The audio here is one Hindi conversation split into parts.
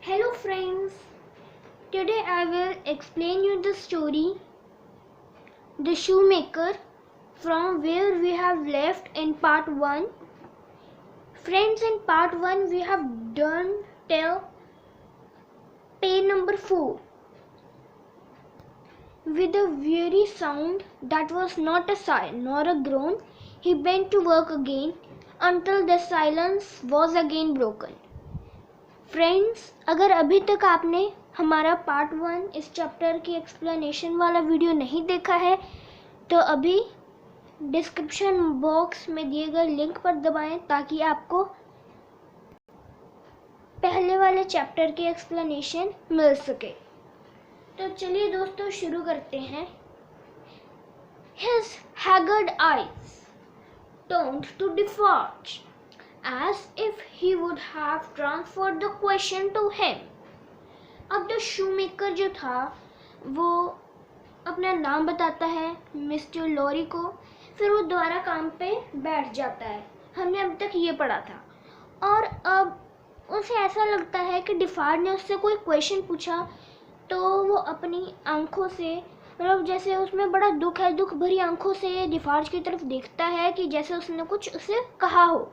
Hello friends, today I will explain you the story The Shoemaker from where we have left in part 1. Friends, in part 1 we have done till page number 4 with a weary sound that was not a sigh nor a groan. He bent to work again until the silence was again broken. Friends, अगर अभी तक आपने हमारा पार्ट 1 इस चैप्टर की एक्सप्लेनेशन वाला वीडियो नहीं देखा है तो अभी डिस्क्रिप्शन बॉक्स में दिए गए लिंक पर दबाएं ताकि आपको पहले वाले चैप्टर की एक्सप्लेनेशन मिल सके। तो चलिए दोस्तों शुरू करते हैं। His haggard eyes turned to Defarge as if he would have transferred the question to him. अब द शूमेकर जो था वो अपना नाम बताता है मिस्टर लॉरी को, फिर वो दोबारा काम पे बैठ जाता है। हमने अब तक ये पढ़ा था और अब उसे ऐसा लगता है कि डिफार्ज ने उससे कोई क्वेश्चन पूछा तो वो अपनी आंखों से, मतलब जैसे उसमें बड़ा दुख है, दुख भरी आंखों से डिफार्ज की तरफ देखता है कि जैसे उसने कुछ उसे कहा हो।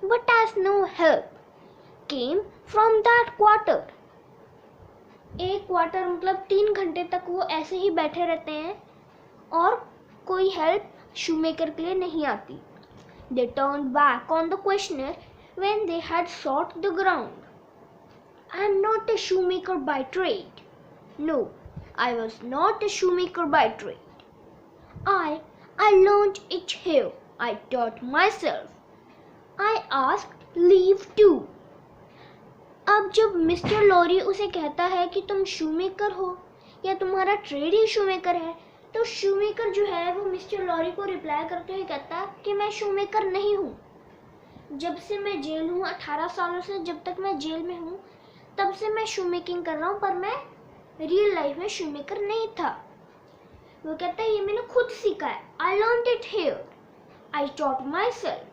But as no help came from that quarter, एक क्वार्टर मतलब 3 घंटे तक वो ऐसे ही बैठे रहते हैं और कोई हेल्प शूमेकर के लिए नहीं आती। They turned back on the questioner when they had sought the ground. I am not a shoemaker by trade. No, I was not a shoemaker by trade. I learned it here. I taught myself. I asked leave too. अब जब मिस्टर लॉरी उसे कहता है कि तुम शूमेकर हो या तुम्हारा ट्रेड ही शूमेकर है, तो शूमेकर जो है वो मिस्टर लॉरी को रिप्लाई करते हुए कहता कि मैं शूमेकर नहीं हूँ। जब से मैं जेल हूँ, 18 सालों से जब तक मैं जेल में हूँ तब से मैं शूमेकिंग कर रहा हूँ, पर मैं रियल लाइफ में शूमेकर नहीं था। वो कहता है ये मैंने खुद सीखा है। I learned it here. I taught myself.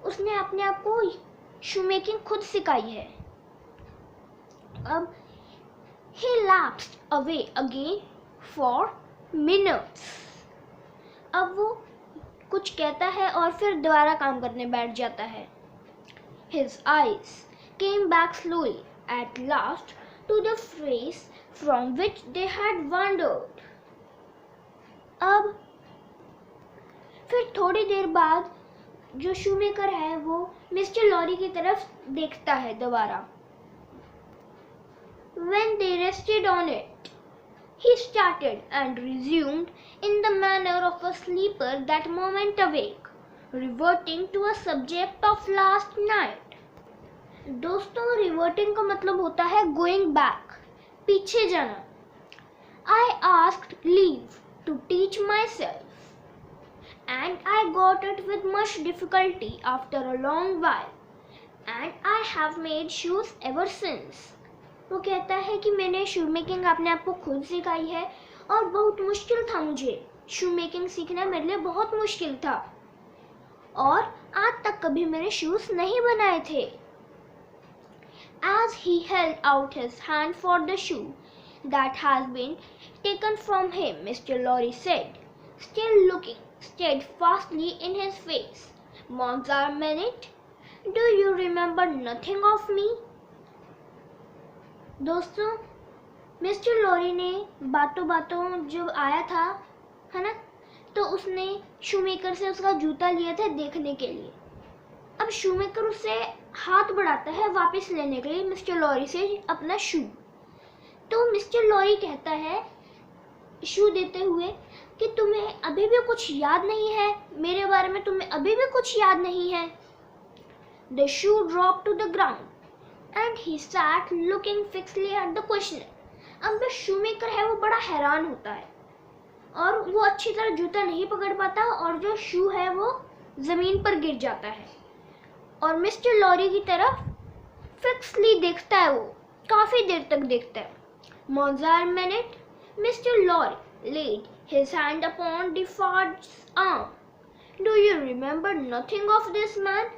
उसने अपने आप को शूमेकिंग खुद सिखाई है। अब he lapsed away again for minutes. अब वो कुछ कहता है और फिर दोबारा काम करने बैठ जाता है। His eyes came back slowly at last to the face from which they had wandered. अब फिर थोड़ी देर बाद जो शूमेकर है वो मिस्टर लॉरी की तरफ देखता है दोबारा। When they rested on it, he started and resumed in the manner of a sleeper that moment awake, reverting to a subject of last night. दोस्तों, reverting का मतलब होता है going back, पीछे जाना। I asked leave to teach myself. And I got it with much difficulty after a long while, and I have made shoes ever since. वो कहता है कि मैंने शू मेकिंग अपने आप को खुद सिखाई है और बहुत मुश्किल था, मुझे शू मेकिंग सीखना मेरे लिए बहुत मुश्किल था और आज तक कभी मैंने शूज नहीं बनाए थे। As he held out his hand for the shoe that has been taken from him, Mr. Lorry said, still looking steadfastly in his face, Monsieur Manet, do you remember nothing of me? दोस्तों, मिस्टर लॉरी ने बातों बातों जब आया था, है ना, तो उसने शूमेकर से उसका जूता लिया था देखने के लिए। अब शूमेकर उससे हाथ बढ़ाता है वापस लेने के लिए मिस्टर लॉरी से अपना शू। तो मिस्टर लॉरी कहता है शू देते हुए कि तुम्हें अभी भी कुछ याद नहीं है, मेरे बारे में तुम्हें अभी भी कुछ याद नहीं है। The shoe dropped to the ground and he sat looking fixedly at the questioner. अब जो शूमेकर है वो बड़ा हैरान होता है और वो अच्छी तरह जूता नहीं पकड़ पाता और जो शू है वो जमीन पर गिर जाता है और मिस्टर लॉरी की तरफ फिक्सली देखता है, वो काफी देर तक देखता है। Monsieur Manet, Mr. Lorry laid his hand upon Defarge's arm. Do you remember nothing of this man?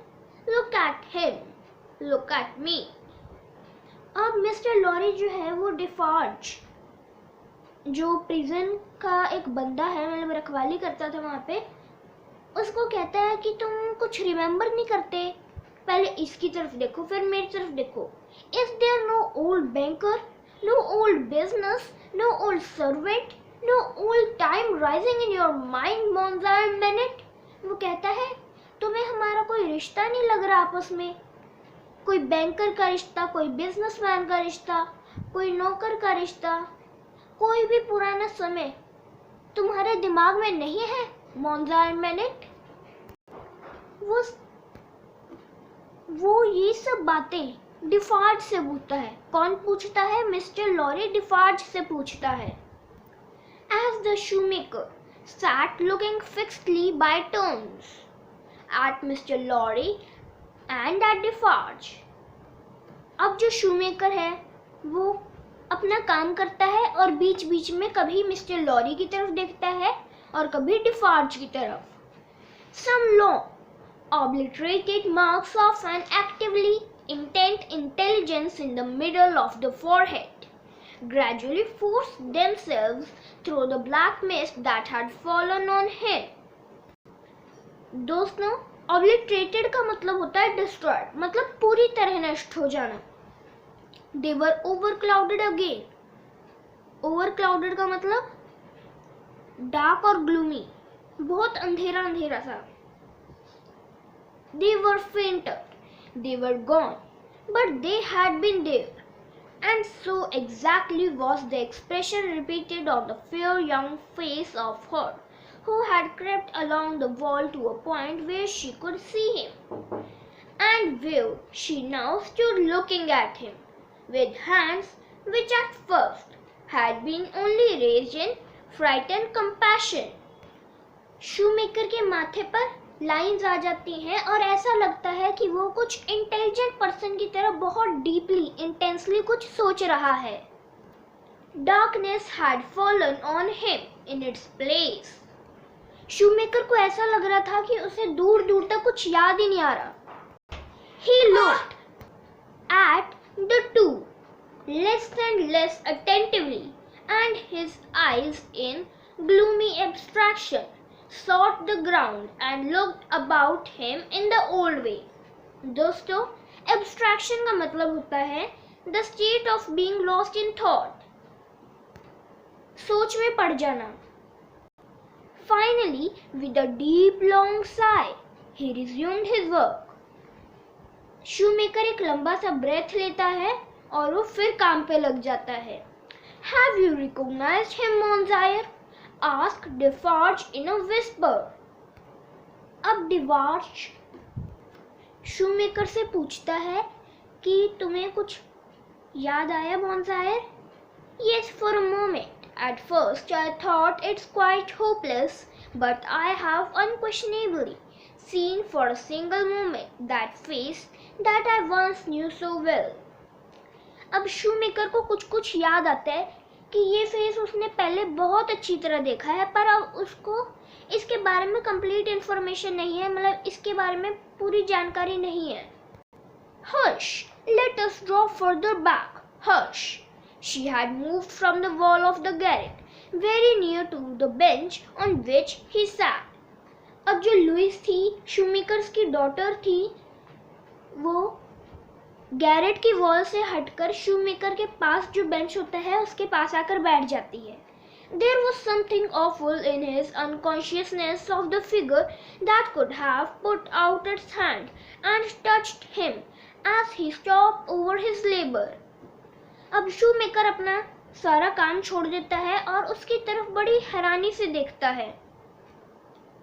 Look at him. Look at me. अब मिस्टर लॉरी जो है वो डिफार्ज, जो प्रिजन का एक बंदा है, मतलब रखवाली करता था वहाँ पे, उसको कहता है कि तुम कुछ रिमेम्बर नहीं करते, पहले इसकी तरफ देखो फिर मेरी तरफ देखो. Is there no old banker, no old business, no old servant, no old time rising in your mind Monjard Bennet. वो कहता है तुम्हें हमारा कोई रिश्ता नहीं लग रहा आपस में, कोई बैंकर का रिश्ता, कोई बिजनेसमैन का रिश्ता, कोई नौकर का रिश्ता, कोई भी पुराना समय तुम्हारे दिमाग में नहीं है मॉन्जार्ड बेनेट. वो ये सब बातें डिफार्ज से पूछता है. कौन पूछता है? मिस्टर लॉरी डिफार्ज से पूछता है. As the shoemaker sat looking fixedly by turns at Mr. Lorry and at Defarge. अब जो शूमेकर है वो अपना काम करता है और बीच बीच में कभी मिस्टर लॉरी की तरफ देखता है और कभी डिफार्ज की तरफ. Some long obliterated marks of an actively intent intelligence in the middle of the forehead gradually forced themselves through the black mist that had fallen on him. दोस्तों, obliterated का मतलब होता है destroyed, मतलब पूरी तरह नष्ट हो जाना. They were overclouded again. Overclouded का मतलब dark और gloomy, बहुत अंधेरा अंधेरा सा. They were fainted, they were gone, but they had been there. And so exactly was the expression repeated on the fair young face of her who had crept along the wall to a point where she could see him, and where she now stood looking at him, with hands which at first had been only raised in frightened compassion. Shoemaker के माथे पर लाइंस आ जाती हैं और ऐसा लगता है कि वो कुछ इंटेलिजेंट पर्सन की तरह बहुत डीपली इंटेंसली कुछ सोच रहा है. Darkness had fallen on him in its place. Shoemaker को ऐसा लग रहा था कि उसे दूर दूर तक कुछ याद ही नहीं आ रहा. He looked at the two less and less attentively, and his eyes in gloomy abstraction sought the ground and looked about him in the old way. दोस्तों, abstraction का मतलब होता है the state of being lost in thought, सोच में पड़ जाना. Finally, with a deep long sigh, he resumed his work. Shoemaker एक लंबा सा ब्रेथ लेता है और वो फिर काम पे लग जाता है. Have you recognized him, Monsieur? asked Defarge in a whisper. अब डिफार्ज शूमेकर से पूछता है कि तुम्हें कुछ याद आया मॉन्सायर? Yes, for a moment. At first I thought it's quite hopeless, but I have unquestionably seen for a single moment that face that I once knew so well. अब शूमेकर को कुछ कुछ याद आता है कि ये फेस उसने पहले बहुत अच्छी तरह देखा है, पर अब उसको इसके बारे में कंप्लीट इन्फॉर्मेशन नहीं है, मतलब इसके बारे में पूरी जानकारी नहीं है. Hush, let us draw further back. Hush. She had moved from the wall of the garret, very near to the bench on which he sat. अब जो लुइस थी, शूमेकर्स की डॉटर थी, वो गैरेट की वॉल से हटकर शूमेकर के पास जो बेंच होता है उसके पास आकर बैठ जाती है. There was something awful in his unconsciousness of the figure that could have put out its hand and touched him as he stopped over his labor. अब शूमेकर अपना सारा काम छोड़ देता है और उसकी तरफ बड़ी हैरानी से देखता है.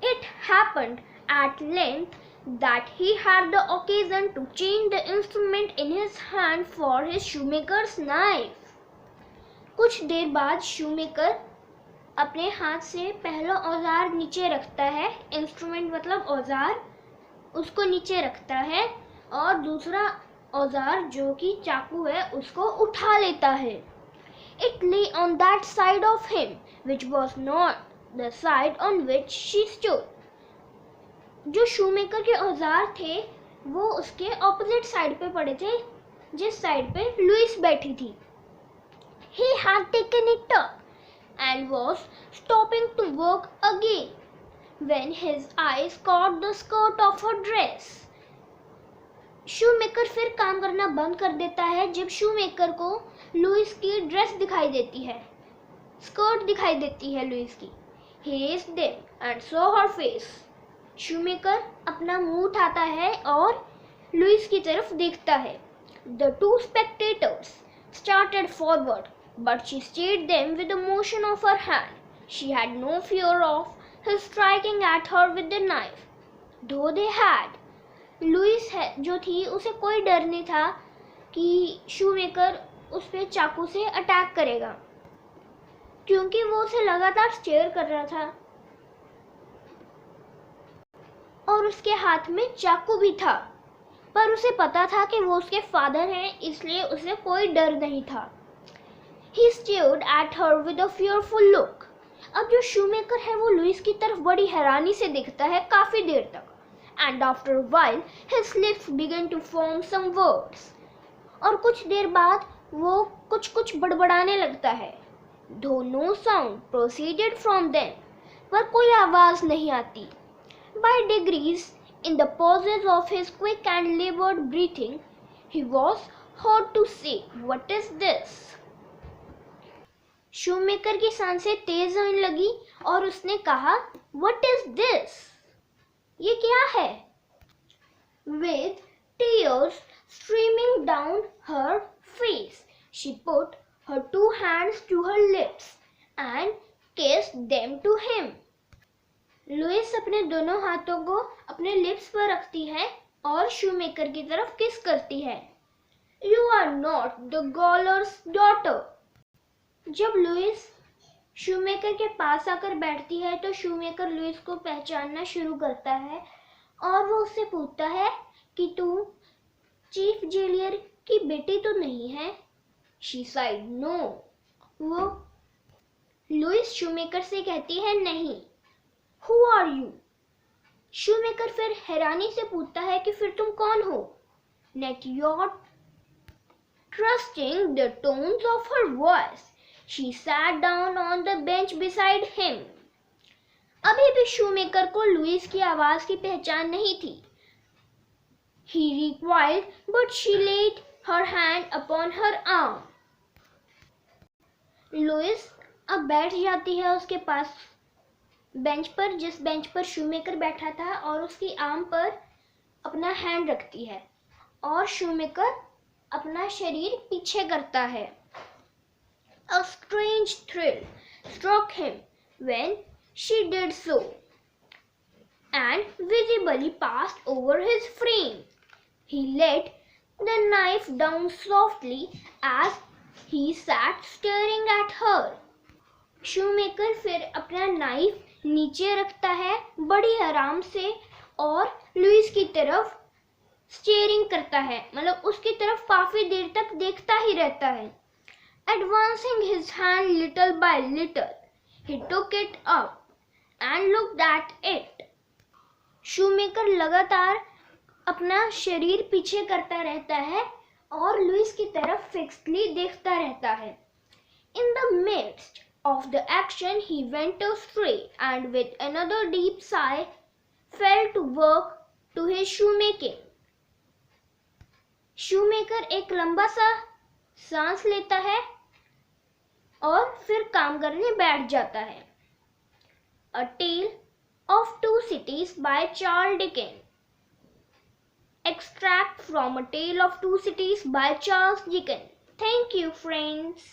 It happened at length that he had the occasion to change the instrument in his hand for his shoemaker's knife. कुछ देर बाद शूमेकर अपने हाथ से पहला औजार नीचे रखता है, इंस्ट्रूमेंट मतलब औजार, उसको नीचे रखता है और दूसरा औजार जो कि चाकू है उसको उठा लेता है. It lay on that side of him which was not the side on which she stood. जो शूमेकर के औजार थे वो उसके ऑपोजिट साइड पे पड़े थे जिस साइड पे लुइस बैठी थी। He had taken it up and was stopping to work again when his eyes caught the skirt of her dress. Shoemaker फिर काम करना बंद कर देता है जब शूमेकर को लुइस की ड्रेस दिखाई देती है, स्कर्ट दिखाई देती है लुइस की। He raised them and saw her face. Shoemaker अपना मुंह उठाता है और लुइस की तरफ देखता है। The two spectators started forward, but she stayed them with a motion of her hand. She had no fear of his striking at her with the knife, though they had. Louise है जो थी उसे कोई डर नहीं था कि शूमेकर उस पे चाकू से अटैक करेगा, क्योंकि वो उसे लगातार स्टेयर कर रहा था और उसके हाथ में चाकू भी था, पर उसे पता था कि वो उसके फादर हैं, इसलिए उसे कोई डर नहीं था। He stared at her with a fearful look. अब जो शूमेकर है वो लुइस की तरफ बड़ी हैरानी से देखता है काफी देर तक। And after a while, his lips began to form some words. और कुछ देर बाद वो कुछ बड़बड़ाने लगता है। Though no sound proceeded from them, पर कोई आवाज नहीं आती। By degrees, in the pauses of his quick and labored breathing, he was heard to say, "What is this?" Shoemaker की सांसें तेज होने लगी और उसने कहा, "What is this?" ये क्या है? With tears streaming down her face, she put her two hands to her lips and kissed them to him. Louise अपने दोनों हाथों को अपने लिप्स पर रखती है और शूमेकर की तरफ किस करती है। You are not the Gawler's daughter. जब लुइस शूमेकर के पास आकर बैठती है तो शूमेकर लुइस को पहचानना शुरू करता है और वो उससे पूछता है कि तू चीफ जेलियर की बेटी तो नहीं है। She sighed no. वो लुइस शूमेकर से कहती है नहीं। Who are you? शूमेकर फिर हैरानी से पूछता है कि फिर तुम कौन हो। Not your trusting the tones of her voice, she sat down on the bench beside him. अभी भी शूमेकर को लुइस की आवाज की पहचान नहीं थी। He recoiled, but she laid her hand upon her arm. Louise अब बैठ जाती है उसके पास बेंच पर, जिस बेंच पर शूमेकर बैठा था, और उसकी आर्म पर अपना हैंड रखती है और शूमेकर अपना शरीर पीछे करता है। A strange thrill struck him when she did so, and visibly passed over his frame. He let the knife down softly as he sat staring at her. Shoemaker फिर अपना नाइफ नीचे रखता है बड़ी आराम से और लुइस की तरफ स्टेयरिंग करता है, मतलब उसकी तरफ काफी देर तक देखता ही रहता है। Advancing his hand little by little, he took it up and looked at it. Shoemaker लगातार अपना शरीर पीछे करता रहता है और लुइस की तरफ फिक्सली देखता रहता है। In the midst of the action, he went astray and with another deep sigh fell to work to his shoemaking. Shoemaker एक लंबा सा सांस लेता है और फिर काम करने बैठ जाता है। A Tale of Two Cities by Charles Dickens. Extract from A Tale of Two Cities by Charles Dickens. Thank you, friends.